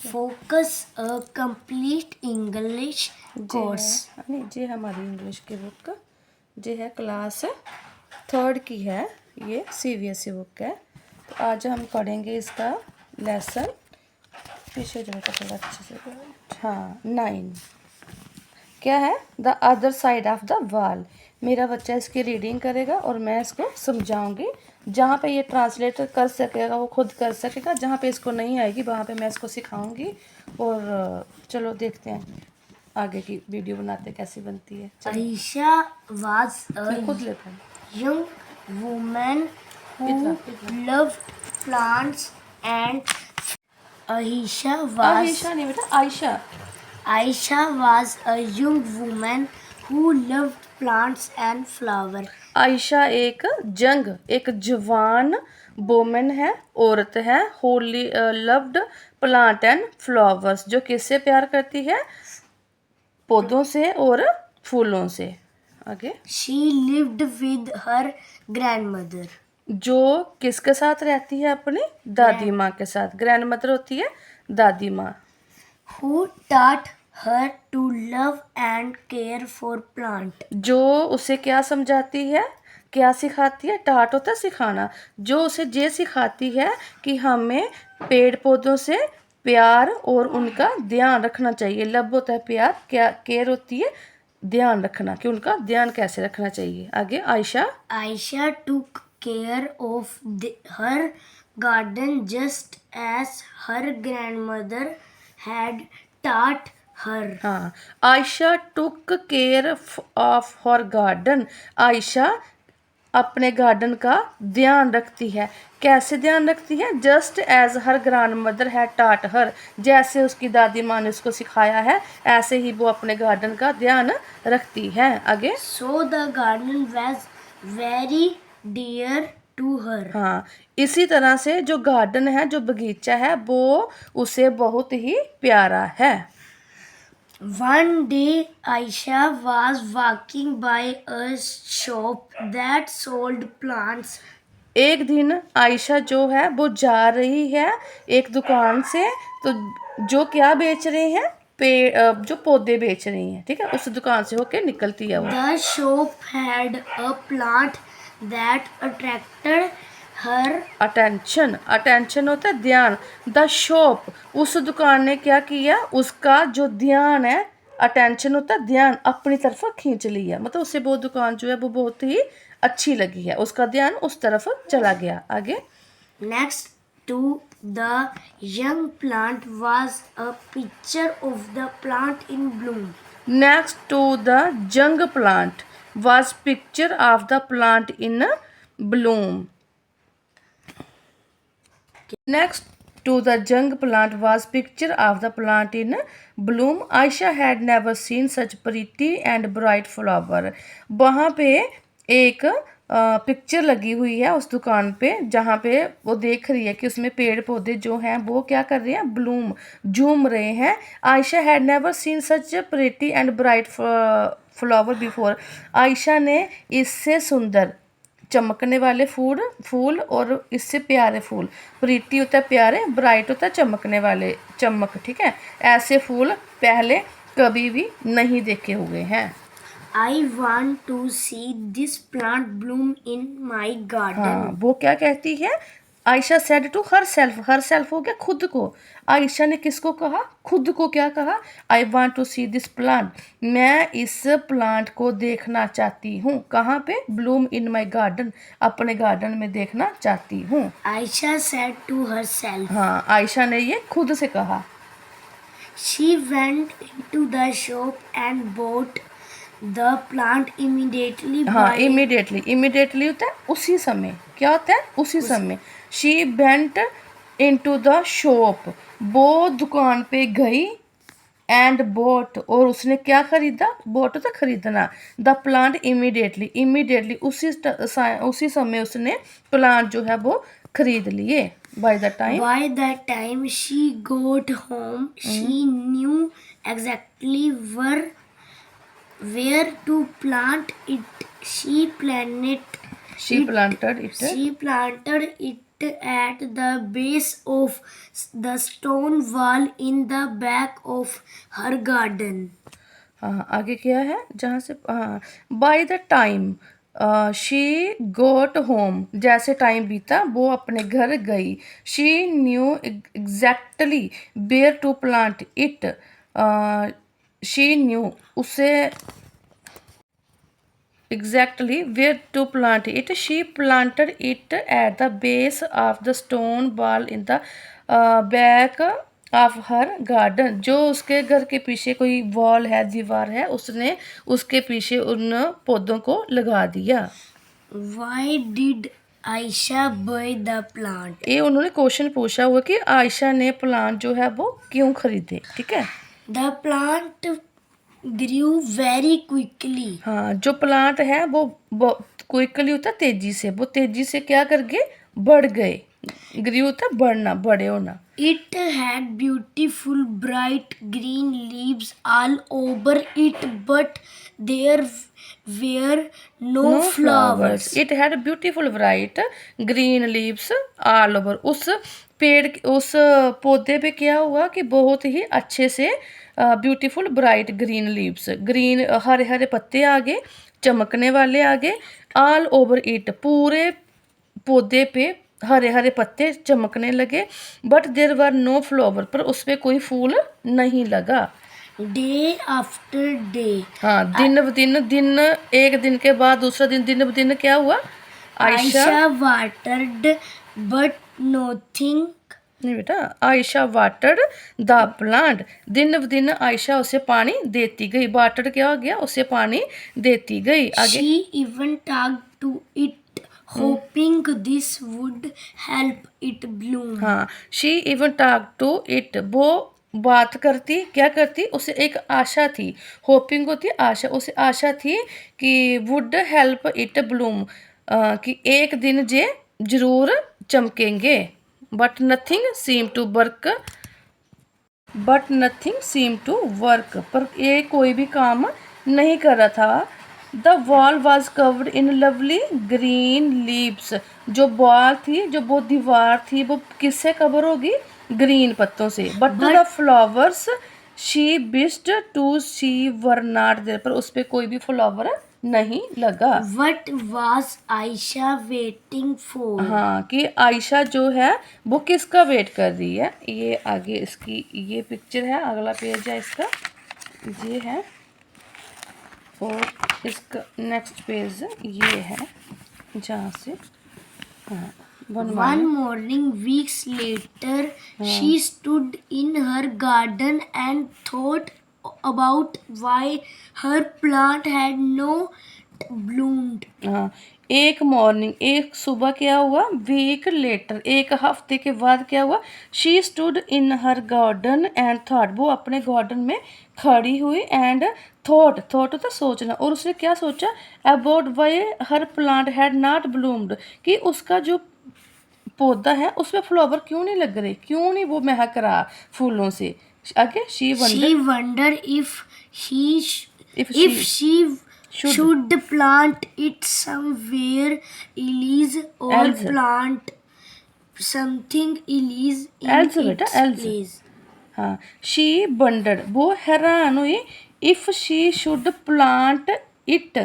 focus a complete English course. नहीं जी हमारी English की बुक जी है क्लास 3rd की है, ये CBSE बुक है। तो आज हम पढ़ेंगे इसका लेसन, पीछे जो है थोड़ा अच्छे से, हाँ 9 क्या है, the other side of the wall. मेरा बच्चा इसकी रीडिंग करेगा और मैं इसको समझाऊंगी। जहाँ पे ये ट्रांसलेट कर सकेगा वो खुद कर सकेगा, जहाँ पे इसको नहीं आएगी वहाँ पे मैं इसको सिखाऊंगी। और चलो देखते हैं आगे की वीडियो बनाते कैसी बनती है। Aisha was मैं खुद a लेता हूँ। young woman who loved plants and Aisha was Ayesha नहीं बेटा, Ayesha. Aisha was a young woman who loved plants and flower. Ayesha एक जवान वोमेन है, औरत है, Holi loved plant and flowers, जो किससे प्यार करती है, पौधों से और फूलों से। आगे, She lived with her grandmother. जो किसके साथ रहती है, अपनी दादी माँ के साथ। ग्रैंड मदर होती है दादी माँ। Who taught her to love and care for plant. जो उसे क्या समझाती है, क्या सिखाती है, टाट होता है सिखाना, जो उसे ये सिखाती है कि हमें पेड़ पौधों से प्यार और उनका ध्यान रखना चाहिए। लब होता है प्यार, क्या केयर होती है ध्यान रखना, कि उनका ध्यान कैसे रखना चाहिए। आगे, Ayesha Aisha took care of her garden just as her grandmother had taught her. हाँ, Ayesha took care of her garden. Ayesha अपने गार्डन का ध्यान रखती है। कैसे ध्यान रखती है, जस्ट एज हर ग्रैंड मदर है टाट हर, जैसे उसकी दादी माँ ने उसको सिखाया है ऐसे ही वो अपने गार्डन का ध्यान रखती है। आगे, So the garden was very dear to her. हाँ, इसी तरह से जो गार्डन है, जो बगीचा है, वो उसे बहुत ही प्यारा है। One day Aisha was walking by a shop that sold plants. एक दिन आयशा जो है वो जा रही है एक दुकान से, तो जो क्या बेच रहे हैं, पेड़, जो पौधे बेच रही हैं, ठीक है, उस दुकान से होके निकलती है वो। The shop had a plant that attracted her. Attention होता है ध्यान। द शॉप, उस दुकान ने क्या किया, उसका जो ध्यान है, अटेंशन होता है ध्यान, अपनी तरफ खींच लिया। मतलब उसे वो दुकान जो है वो बहुत ही अच्छी लगी है, उसका ध्यान उस तरफ चला गया। आगे, Next to the young plant was a picture of the plant in bloom. next to the young plant was picture of the plant in bloom. Next to the young plant was picture of the plant in bloom. Aisha had never seen such pretty and bright flower. वहाँ पे एक picture लगी हुई है उस दुकान पे, जहाँ पे वो देख रही है कि उसमें पेड़ पौधे जो हैं वो क्या कर रहे हैं, ब्लूम, झूम रहे हैं। Ayesha had never seen such pretty and bright flower before. Ayesha ने इससे सुंदर, चमकने वाले फूल और इससे प्यारे फूल, प्रीति होता है प्यारे, ब्राइट होता है चमकने वाले, चमक, ठीक है, ऐसे फूल पहले कभी भी नहीं देखे हुए हैं। I want to see this plant bloom in my garden. हाँ, वो क्या कहती है, Ayesha said to herself हो गया खुद को। आयशा ने किसको कहा, खुद को क्या कहा, I want to see this plant, मैं इस प्लांट को देखना चाहती हूँ। कहाँ पे, ब्लूम इन माई गार्डन, अपने गार्डन में देखना चाहती हूँ। Aisha said to herself. हाँ, आयशा ने ये खुद से कहा। She went into the shop and bought the plant immediately. हाँ, इमीडिएटली होता है उसी समय, क्या होता है उसी समय। She went into the shop, वो दुकान पे गई, एंड बोट, और उसने क्या खरीदा, बोट होता खरीदना, द प्लांट इमीडिएटली उसी समय उसने प्लांट जो है वो खरीद लिए। By the time she got home, she knew exactly where to plant it. She planted it at the base of the stone wall in the back of her garden. हाँ आगे क्या है जहाँ से हाँ by the time she got home जैसे time बीता वो अपने घर गई she knew exactly where to plant it she knew उसे exactly where to plant it. She planted it at the base of the stone wall in the back of her garden. जो उसके घर के पीछे कोई वॉल है दीवार है उसने उसके पीछे उन पौधों को लगा दिया. Why did Aisha buy the plant? ये उन्होंने क्वेश्चन पूछा हुआ कि आयशा ने प्लांट जो है वो क्यों खरीदे. ठीक है The plant grew very quickly. हाँ जो प्लांट है वो क्विकली होता तेजी से वो तेजी से क्या कर गए बढ़ गए ग्री होता बढ़ना बड़े होना. It had beautiful bright green leaves all over it, but there were no flowers. It had beautiful bright green leaves all over. उस पेड़ उस पौधे पे क्या हुआ कि बहुत ही अच्छे से beautiful bright green leaves green हरे हरे पत्ते आ गए चमकने वाले आ गए ऑल ओवर इट पूरे पौधे पे हरे हरे पत्ते चमकने लगे but there were no flower पर उस पे कोई फूल नहीं लगा. Day after day, हाँ दिन ब दिन दिन एक दिन के बाद दूसरा दिन दिन ब दिन क्या हुआ Ayesha Aisha watered, but nothing. नहीं बेटा आयशा वाटर्ड द प्लांट दिन ब दिन आयशा उसे पानी देती गई वाटर्ड क्या हो गया उसे पानी देती गई. आगे She even talked to it, hoping this would help it bloom. हाँ she even talk to it वो बात करती क्या करती उसे एक आशा थी होपिंग होती आशा उसे आशा थी कि वुड हेल्प इट ब्लूम कि एक दिन जे जरूर चमकेंगे but nothing seem to work पर ये कोई भी काम नहीं कर रहा था. The wall was covered in lovely green leaves जो वॉल थी जो वो दीवार थी वो किससे कवर होगी ग्रीन पत्तों से but the flowers she wished to see were not there पर उस पर कोई भी फ्लावर नहीं लगा. What was Aisha waiting for? हाँ कि आयशा जो है वो किसका वेट कर रही है. ये आगे इसकी ये पिक्चर है अगला पेज है इसका ये है और इसका नेक्स्ट पेज ये है जहाँ से हाँ One morning, weeks later, she stood in her garden and thought about why her plant had not bloomed. हाँ एक मॉर्निंग एक सुबह क्या हुआ वीक लेटर एक हफ्ते के बाद क्या हुआ she stood in her garden and thought वो अपने गार्डन में खड़ी हुई एंड थॉट होता सोचना और उसने क्या सोचा about why her plant had not bloomed कि उसका जो पौधा है उसमें फ्लावर क्यों नहीं लग रहे क्यों नहीं वो महक रहा फूलों से. आगे she wondered if she should plant it somewhere else or Else. plant something else in Else its बेटा, else. place. हाँ शी वंडर्ड वो हैरान हुई if she should plant it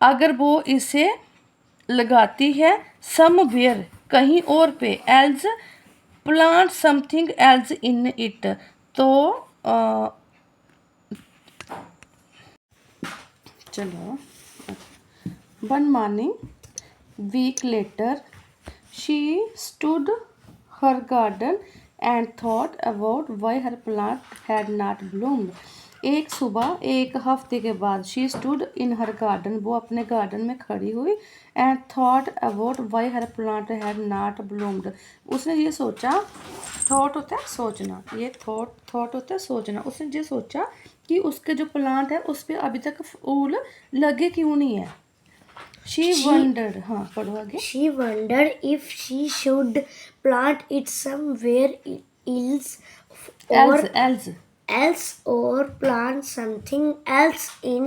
अगर वो इसे लगाती है समवेयर कहीं और पे else plant something else in it तो चलो one morning week later she stood her garden and thought about why her plant had not bloomed. एक सुबह एक हफ्ते के बाद she stood in her garden वो अपने गार्डन में खड़ी हुई and thought about why her plant had not bloomed. उसने ये सोचा थॉट होता है सोचना ये थॉट होता है सोचना उसने ये सोचा कि उसके जो प्लांट है उस पर अभी तक फूल लगे क्यों नहीं है. शी वंडर्ड हाँ पढ़ो आगे. She wondered if she should plant it somewhere else or plant something else in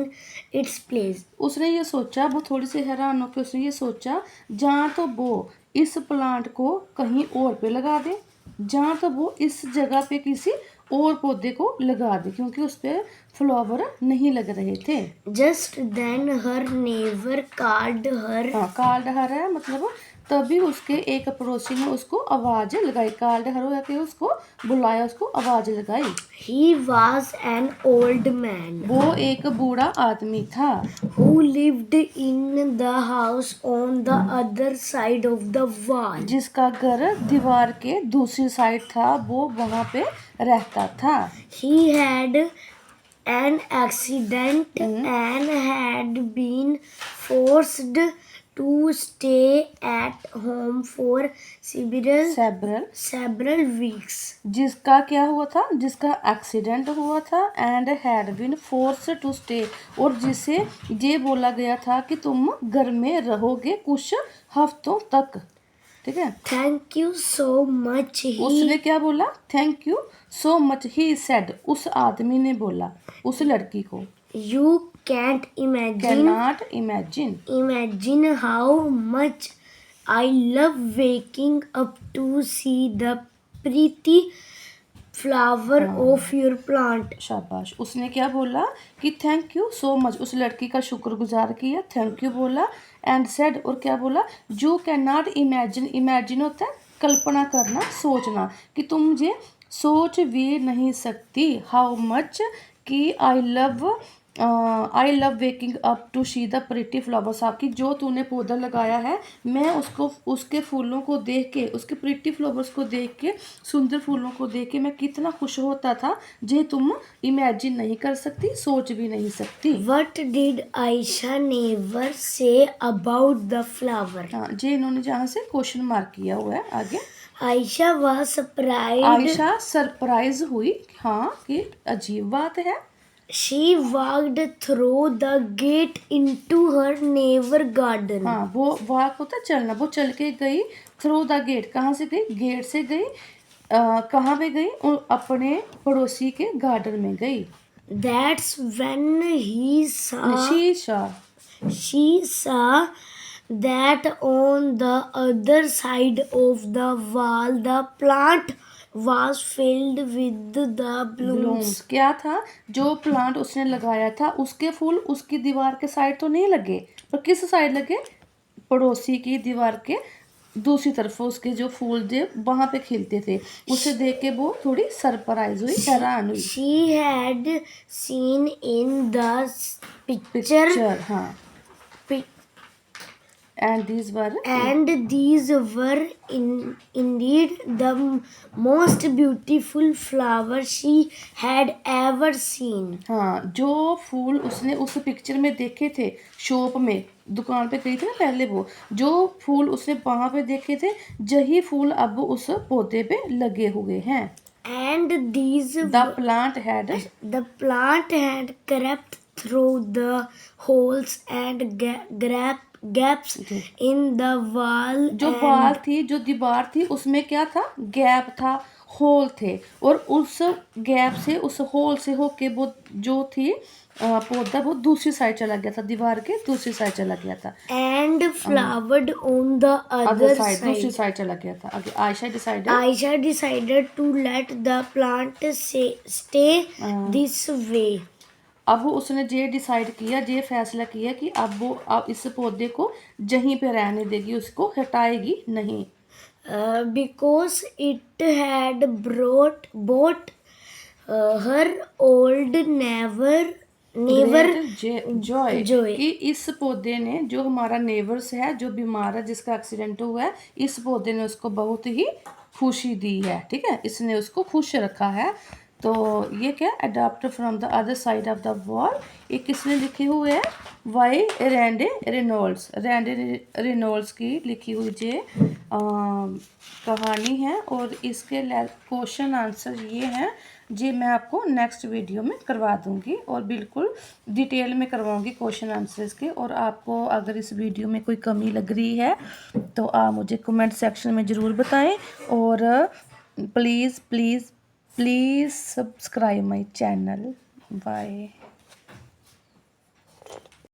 its place. उसने ये सोचा वो थोड़ी सी हैरान होकर उसने ये सोचा जहाँ तो वो इस प्लांट को कहीं और पे लगा दे, जहाँ तो वो इस जगह पे किसी और पौधे को लगा दे, क्योंकि उस पे फ्लावर नहीं लग रहे थे। Just then her neighbor called her. हाँ, कॉल्ड हर है मतलब तभी उसके एक पड़ोसी ने उसको आवाज लगाई। कॉल्ड हर हो के उसको बुलाया, उसको आवाज लगाई। He was an old man वो एक बूढ़ा आदमी था who lived in the house on the other side of the wall. जिसका घर दीवार के दूसरी साइड था, वो वहां पे रहता था। He had an accident and had been forced to stay at home for several weeks. जिसका क्या हुआ था, जिसका एक्सीडेंट हुआ था and had been force to stay, और जिसे ये बोला गया था कि तुम घर में रहोगे कुछ हफ्तों तक। ठीक है, Thank you so much. उसने क्या बोला, thank you so much, he said, उस आदमी ने बोला उस लड़की को। You can't can not imagine, imagine how much I love waking up to see the pretty flower of your plant. शाबाश। उसने क्या बोला कि थैंक यू सो मच, उस लड़की का शुक्रगुजार किया, थैंक यू बोला, एंड सेड, और क्या बोला, you can not imagine, imagine होता है कल्पना करना, सोचना, कि तुम मुझे सोच भी नहीं सकती, हाउ मच कि I love waking up to see the pretty flowers, आपकी जो तूने पौधा लगाया है, मैं उसको उसके फूलों को देख के, उसके प्रिटी फ्लावर्स को देख के, सुंदर फूलों को देख के मैं कितना खुश होता था, जे तुम इमेजिन नहीं कर सकती, सोच भी नहीं सकती। What did Aisha never say about the flower? हाँ, जे इन्होंने जहाँ से क्वेश्चन मार्क किया हुआ है आगे। Aisha was surprised. Ayesha surprise हुई, हाँ, कि अजीब बात है। She walked through the gate into her neighbor garden. हाँ, वो वॉक होता है चलना, वो चल के गई थ्रू द गेट, कहाँ से गई, गेट से गई, कहाँ पे गई, अपने पड़ोसी के गार्डन में गई। That's when she saw that on the other side of the wall the plant was filled with the blooms. क्या था, जो प्लांट उसने लगाया था उसके फूल उसकी दीवार के साइड तो नहीं लगे, पर किस साइड लगे, पड़ोसी की दीवार के दूसरी तरफ उसके जो फूल थे वहां पे खिलते थे। उसे देख के वो थोड़ी सरप्राइज हुई, हैरान हुई। She had seen in the picture. हाँ, and these were indeed the most beautiful flowers she had ever seen. हाँ, जो फूल उसने उस पिक्चर में देखे थे, शॉप में, दुकान पे गई थी ना पहले, वो जो फूल उसने वहां पे देखे थे, यही फूल अब उस पौधे पे लगे हुए हैं। And the plant had crept through the holes and gaps in the wall. जो वाल थी, जो दीवार थी, उसमें क्या था, गैप था, होल थे, और उस गैप से, उस होल से होके वो जो थी पौधा वो दूसरी साइड चला गया था, दीवार के दूसरी साइड चला गया था, and flowered on the other side. दूसरी साइड चला गया था। आगे Aisha decided to let the plant stay this way. अब उसने ये डिसाइड किया, ये फैसला किया कि अब इस पौधे को यहीं पे रहने देगी, उसको हटाएगी नहीं। Because it had brought her old neighbor Joy, joy. कि इस पौधे ने, जो हमारा नेबर्स है, जो बीमार है, जिसका एक्सीडेंट हुआ है, इस पौधे ने उसको बहुत ही खुशी दी है। ठीक है, इसने उसको खुश रखा है। तो ये क्या, adopt from the other side of the wall, ये किसने लिखे हुए हैं, वाई रैंडे रेनॉल्ड्स की लिखी हुई ये कहानी है, और इसके क्वेश्चन आंसर ये हैं जी, मैं आपको नेक्स्ट वीडियो में करवा दूंगी, और बिल्कुल डिटेल में करवाऊंगी क्वेश्चन आंसर्स के। और आपको अगर इस वीडियो में कोई कमी लग रही है तो आप मुझे कमेंट सेक्शन में ज़रूर बताएं, और please please please subscribe my channel. Bye.